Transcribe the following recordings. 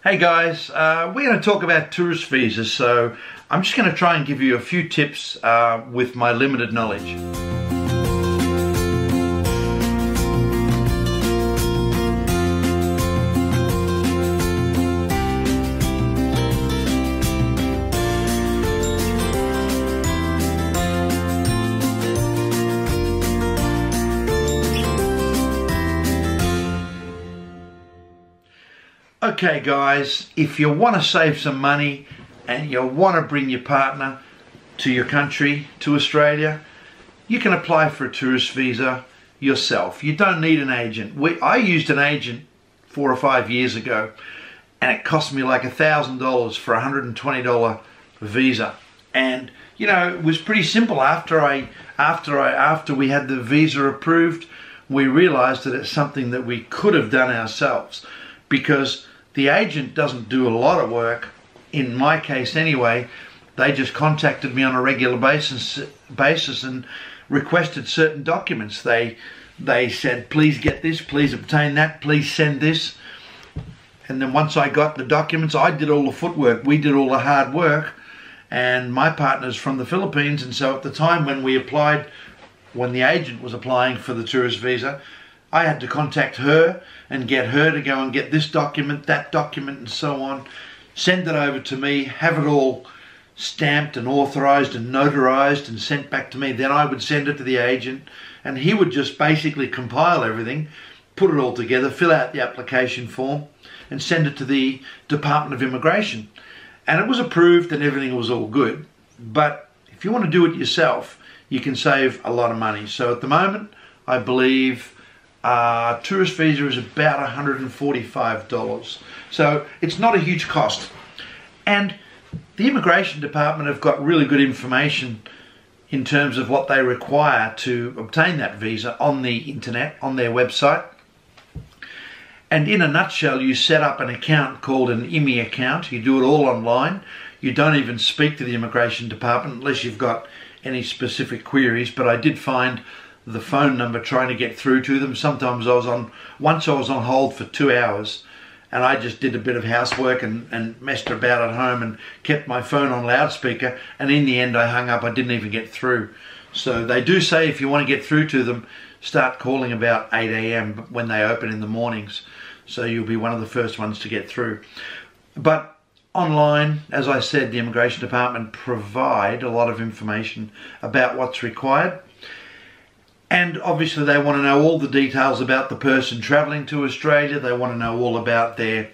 Hey guys, we're going to talk about tourist visas, so I'm just going to try and give you a few tips with my limited knowledge. Okay guys, if you want to save some money and you want to bring your partner to your country, to Australia, you can apply for a tourist visa yourself. You don't need an agent. I used an agent 4 or 5 years ago and it cost me like $1,000 for a $120 visa. And you know, it was pretty simple. After we had the visa approved, we realized that it's something that we could have done ourselves, because the agent doesn't do a lot of work. In my case anyway, they just contacted me on a regular basis and requested certain documents. They said, please get this, please obtain that, please send this. And then once I got the documents, I did all the footwork. We did all the hard work. And my partner's from the Philippines, and so at the time when we applied, when the agent was applying for the tourist visa, I had to contact her and get her to go and get this document, that document, and so on, send it over to me, have it all stamped and authorized and notarized and sent back to me. Then I would send it to the agent and he would just basically compile everything, put it all together, fill out the application form and send it to the Department of Immigration. And it was approved and everything was all good. But if you want to do it yourself, you can save a lot of money. So at the moment, I believe tourist visa is about $145. So it's not a huge cost. And the Immigration Department have got really good information in terms of what they require to obtain that visa on the internet, on their website. And in a nutshell, you set up an account called an IMI account. You do it all online. You don't even speak to the Immigration Department unless you've got any specific queries. But I did find the phone number trying to get through to them. Sometimes once I was on hold for 2 hours and I just did a bit of housework and messed about at home and kept my phone on loudspeaker, and in the end I hung up. I didn't even get through. So they do say if you want to get through to them, start calling about 8 AM when they open in the mornings. So you'll be one of the first ones to get through. But online, as I said, the Immigration Department provide a lot of information about what's required. And obviously they want to know all the details about the person travelling to Australia. They want to know all about their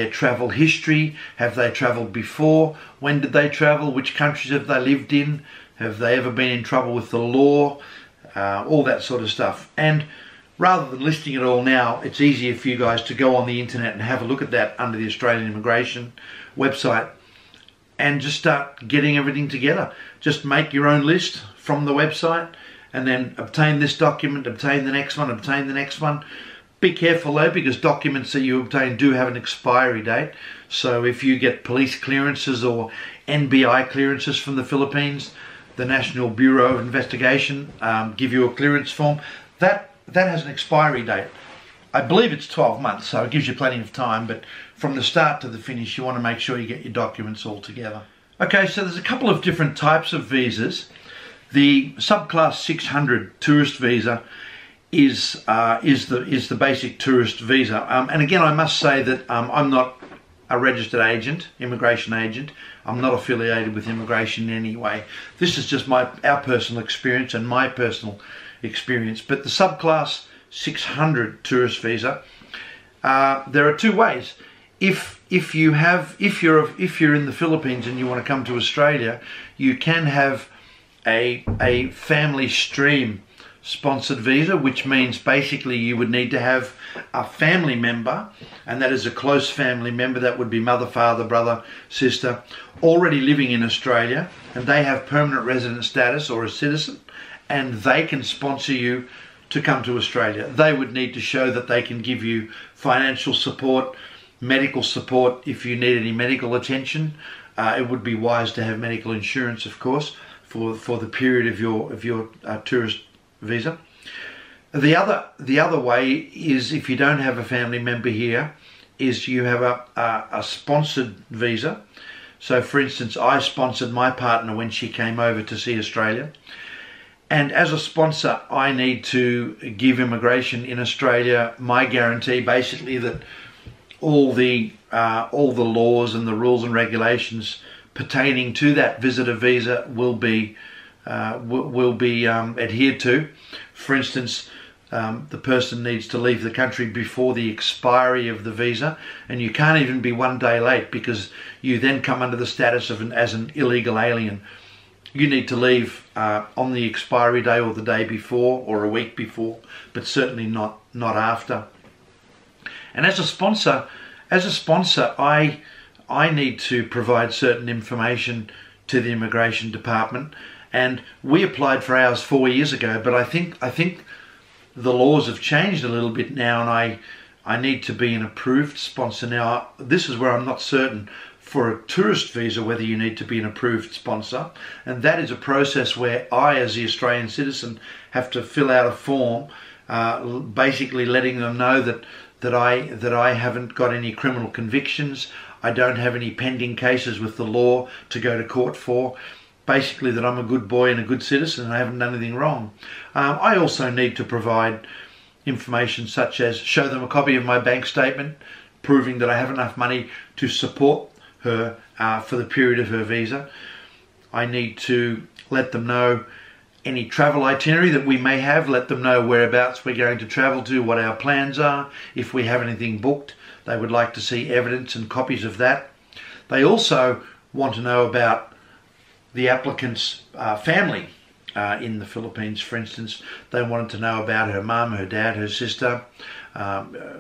travel history. Have they travelled before? When did they travel? Which countries have they lived in? Have they ever been in trouble with the law? All that sort of stuff. And rather than listing it all now, it's easier for you guys to go on the internet and have a look at that under the Australian Immigration website and just start getting everything together. Just make your own list from the website and then obtain this document, obtain the next one, obtain the next one. Be careful though, because documents that you obtain do have an expiry date. So if you get police clearances or NBI clearances from the Philippines, the National Bureau of Investigation give you a clearance form. That has an expiry date. I believe it's 12 months, so it gives you plenty of time, but from the start to the finish, you want to make sure you get your documents all together. Okay, so there's a couple of different types of visas. The subclass 600 tourist visa is the basic tourist visa. And again, I must say that I'm not a registered agent, immigration agent. I'm not affiliated with immigration in any way. This is just our personal experience and my personal experience. But the subclass 600 tourist visa, there are two ways. If you're in the Philippines and you want to come to Australia, you can have a family stream sponsored visa, which means basically you would need to have a family member, and that is a close family member. That would be mother, father, brother, sister, already living in Australia, and they have permanent resident status or a citizen, and they can sponsor you to come to Australia. They would need to show that they can give you financial support, medical support if you need any medical attention. It would be wise to have medical insurance, of course, for the period of your tourist visa. The other way is if you don't have a family member here, is you have a sponsored visa. So for instance, I sponsored my partner when she came over to see Australia. And as a sponsor, I need to give immigration in Australia my guarantee, basically that all the laws and the rules and regulations pertaining to that visitor visa will be adhered to. For instance, the person needs to leave the country before the expiry of the visa, and you can't even be 1 day late, because you then come under the status of as an illegal alien. You need to leave on the expiry day or the day before or a week before, but certainly not after. And as a sponsor, I need to provide certain information to the immigration department, and we applied for ours 4 years ago, but I think the laws have changed a little bit now, and I need to be an approved sponsor now. This is where I'm not certain for a tourist visa whether you need to be an approved sponsor, and that is a process where I, as the Australian citizen, have to fill out a form basically letting them know that I haven't got any criminal convictions, I don't have any pending cases with the law to go to court for, basically that I'm a good boy and a good citizen and I haven't done anything wrong. I also need to provide information such as show them a copy of my bank statement proving that I have enough money to support her for the period of her visa. I need to let them know any travel itinerary that we may have, let them know whereabouts we're going to travel to, what our plans are, if we have anything booked. They would like to see evidence and copies of that. They also want to know about the applicant's family in the Philippines. For instance, they wanted to know about her mum, her dad, her sister,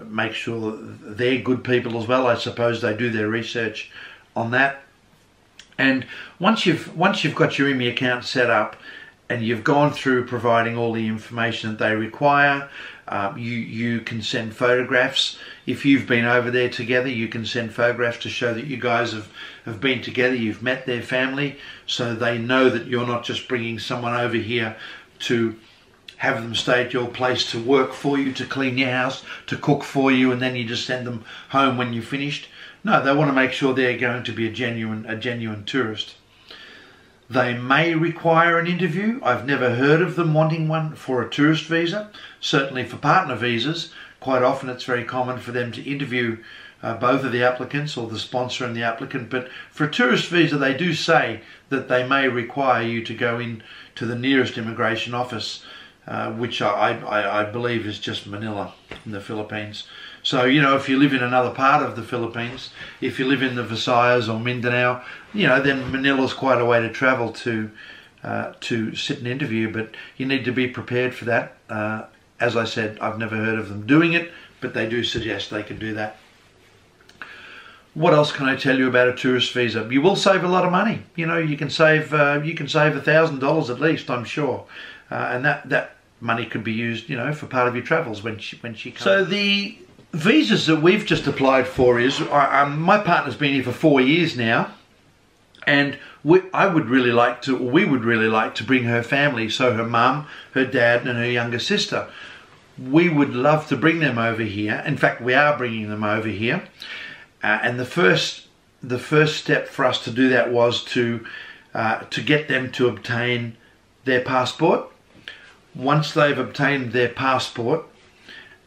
make sure that they're good people as well. I suppose they do their research on that. And once you've got your IMI account set up and you've gone through providing all the information that they require, you can send photographs. If you've been over there together, you can send photographs to show that you guys have been together, you've met their family, so they know that you're not just bringing someone over here to have them stay at your place to work for you, to clean your house, to cook for you, and then you just send them home when you're finished. No, they want to make sure they're going to be a genuine tourist. They may require an interview. I've never heard of them wanting one for a tourist visa. Certainly for partner visas, quite often it's very common for them to interview both of the applicants, or the sponsor and the applicant. But for a tourist visa, they do say that they may require you to go in to the nearest immigration office, which I believe is just Manila in the Philippines. So, you know, if you live in another part of the Philippines, if you live in the Visayas or Mindanao, you know, then Manila's quite a way to travel to sit and interview, but you need to be prepared for that. As I said, I've never heard of them doing it, but they do suggest they can do that. What else can I tell you about a tourist visa? You will save a lot of money. You know, you can save $1,000 at least, I'm sure, and that money could be used, you know, for part of your travels when she comes. So the visas that we've just applied for is, my partner's been here for 4 years now, and we would really like to bring her family, so her mum, her dad and her younger sister. We would love to bring them over here. In fact, we are bringing them over here, and the first step for us to do that was to get them to obtain their passport. Once they've obtained their passport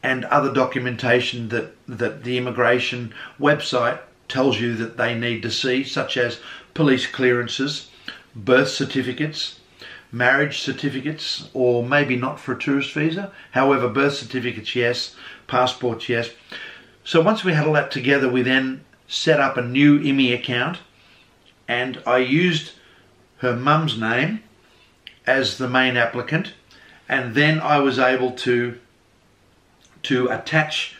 and other documentation that the immigration website tells you that they need to see, such as police clearances, birth certificates, marriage certificates, or maybe not for a tourist visa. However, birth certificates, yes. Passports, yes. So once we had all that together, we then set up a new IMI account, and I used her mum's name as the main applicant, and then I was able to attach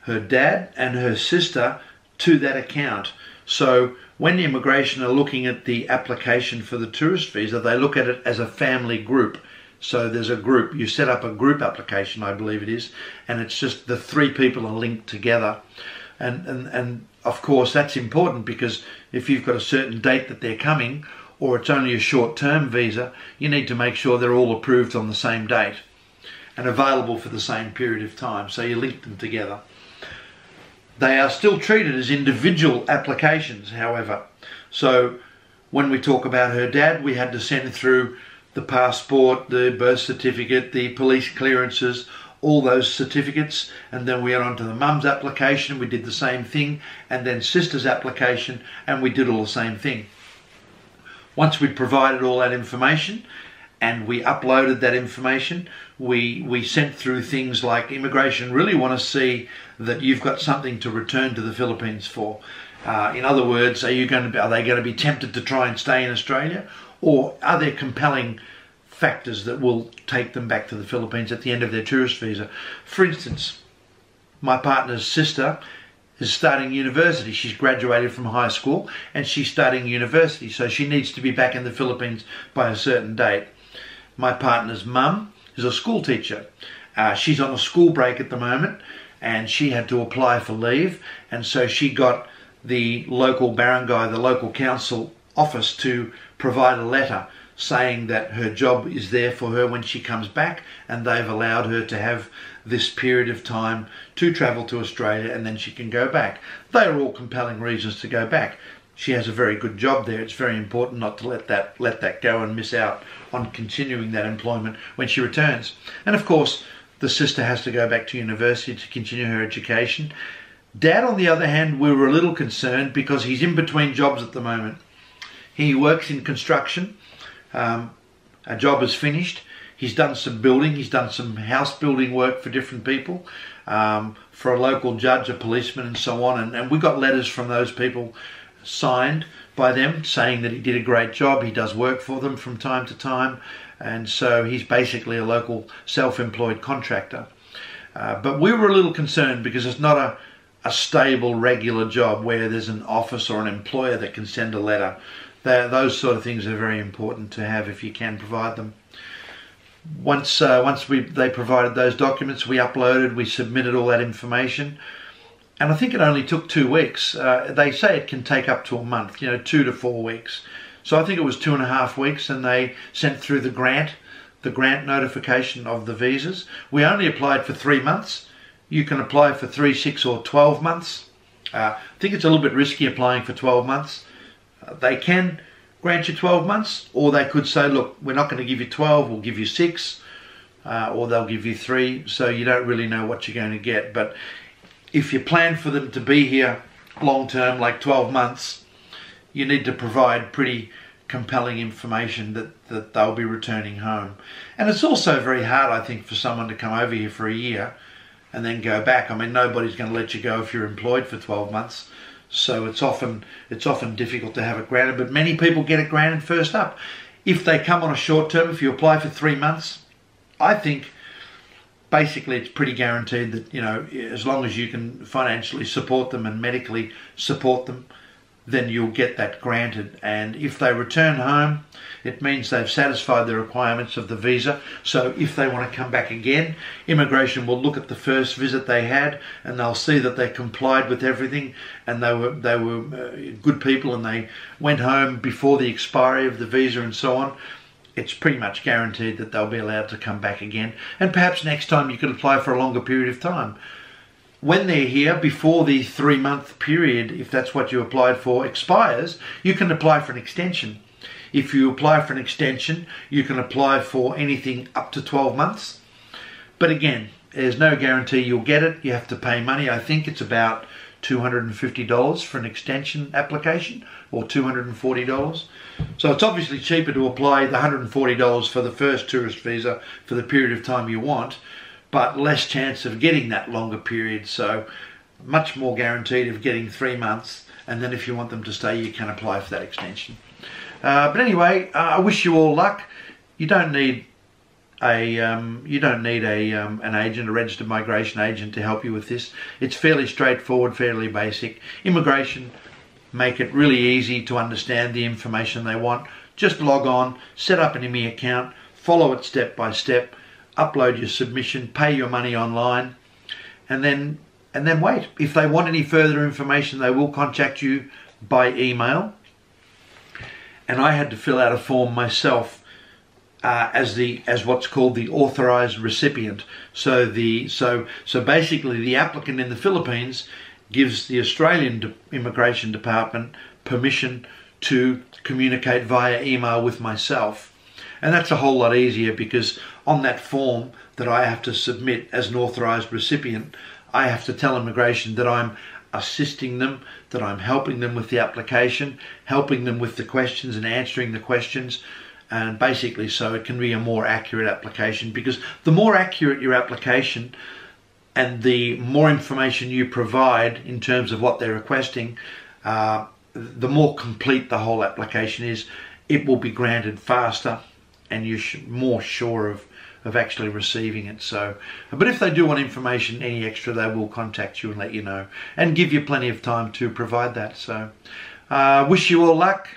her dad and her sister to that account. So when the immigration are looking at the application for the tourist visa, they look at it as a family group. So there's a group, you set up a group application, I believe it is, and it's just the 3 people are linked together. And of course that's important, because if you've got a certain date that they're coming, or it's only a short-term visa, you need to make sure they're all approved on the same date and available for the same period of time. So you link them together. They are still treated as individual applications, however. So when we talk about her dad, we had to send through the passport, the birth certificate, the police clearances, all those certificates, and then we went on to the mum's application, we did the same thing, and then sister's application, and we did all the same thing. Once we provided all that information and we uploaded that information, we sent through things like immigration really want to see that you've got something to return to the Philippines for. In other words, are they going to be tempted to try and stay in Australia, or are there compelling factors that will take them back to the Philippines at the end of their tourist visa? For instance, my partner's sister is starting university. She's graduated from high school and she's starting university, so she needs to be back in the Philippines by a certain date. My partner's mum is a school teacher. She's on a school break at the moment and she had to apply for leave, and so she got the local barangay, the local council office, to provide a letter saying that her job is there for her when she comes back, and they've allowed her to have this period of time to travel to Australia and then she can go back. They are all compelling reasons to go back. She has a very good job there. It's very important not to let that go and miss out on continuing that employment when she returns. And of course, the sister has to go back to university to continue her education. Dad, on the other hand, we were a little concerned because he's in between jobs at the moment. He works in construction. A job is finished. He's done some building. He's done some house building work for different people, for a local judge, a policeman, and so on. And we got letters from those people signed by them saying that he did a great job. He does work for them from time to time. And so he's basically a local self-employed contractor. But we were a little concerned because it's not a stable, regular job where there's an office or an employer that can send a letter. Those sort of things are very important to have if you can provide them. Once they provided those documents, we uploaded, we submitted all that information, and I think it only took 2 weeks. They say it can take up to a month, 2 to 4 weeks. So I think it was 2.5 weeks, and they sent through the grant notification of the visas. We only applied for 3 months. You can apply for 3, 6, or 12 months. I think it's a little bit risky applying for 12 months. They can grant you 12 months, or they could say, look, we're not going to give you 12, we'll give you 6, or they'll give you 3, so you don't really know what you're going to get. But if you plan for them to be here long term, like 12 months, you need to provide pretty compelling information that they'll be returning home. And it's also very hard, I think, for someone to come over here for a year and then go back. I mean, nobody's going to let you go if you're employed for 12 months. So it's often difficult to have it granted, but many people get it granted first up. If they come on a short term, if you apply for 3 months, I think basically it's pretty guaranteed that, as long as you can financially support them and medically support them, then you'll get that granted. And if they return home, it means they've satisfied the requirements of the visa. So if they want to come back again, immigration will look at the first visit they had and they'll see that they complied with everything and they were good people and they went home before the expiry of the visa and so on. It's pretty much guaranteed that they'll be allowed to come back again. And perhaps next time you could apply for a longer period of time. When they're here, before the 3-month period, if that's what you applied for, expires, you can apply for an extension. If you apply for an extension, you can apply for anything up to 12 months. But again, there's no guarantee you'll get it. You have to pay money. I think it's about $250 for an extension application, or $240. So it's obviously cheaper to apply the $140 for the first tourist visa for the period of time you want, but less chance of getting that longer period. So much more guaranteed of getting 3 months, and then if you want them to stay, you can apply for that extension. But anyway, I wish you all luck. You don't need an agent, a registered migration agent, to help you with this. It's fairly straightforward, fairly basic. Immigration make it really easy to understand the information they want. Just log on, set up an IMI account, follow it step by step, upload your submission, pay your money online, and then wait. If they want any further information, they will contact you by email. And I had to fill out a form myself as what's called the authorized recipient. So basically the applicant in the Philippines gives the Australian Immigration Department permission to communicate via email with myself. And that's a whole lot easier, because on that form that I have to submit as an authorised recipient, I have to tell immigration that I'm assisting them, that I'm helping them with the application, helping them with the questions and answering the questions, and basically so it can be a more accurate application. Because the more accurate your application and the more information you provide in terms of what they're requesting, the more complete the whole application is. It will be granted faster, and you're more sure of actually receiving it. So, but if they do want information, any extra, they will contact you and let you know, and give you plenty of time to provide that. So, wish you all luck.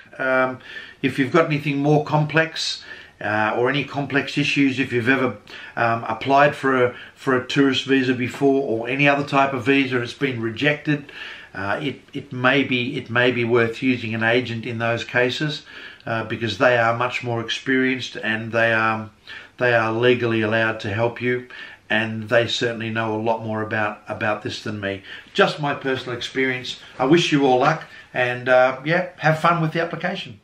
If you've got anything more complex, or any complex issues, if you've ever applied for a tourist visa before, or any other type of visa, it's been rejected, it may be worth using an agent in those cases, because they are much more experienced, and they are legally allowed to help you, and they certainly know a lot more about this than me. Just my personal experience. I wish you all luck, and yeah, have fun with the application.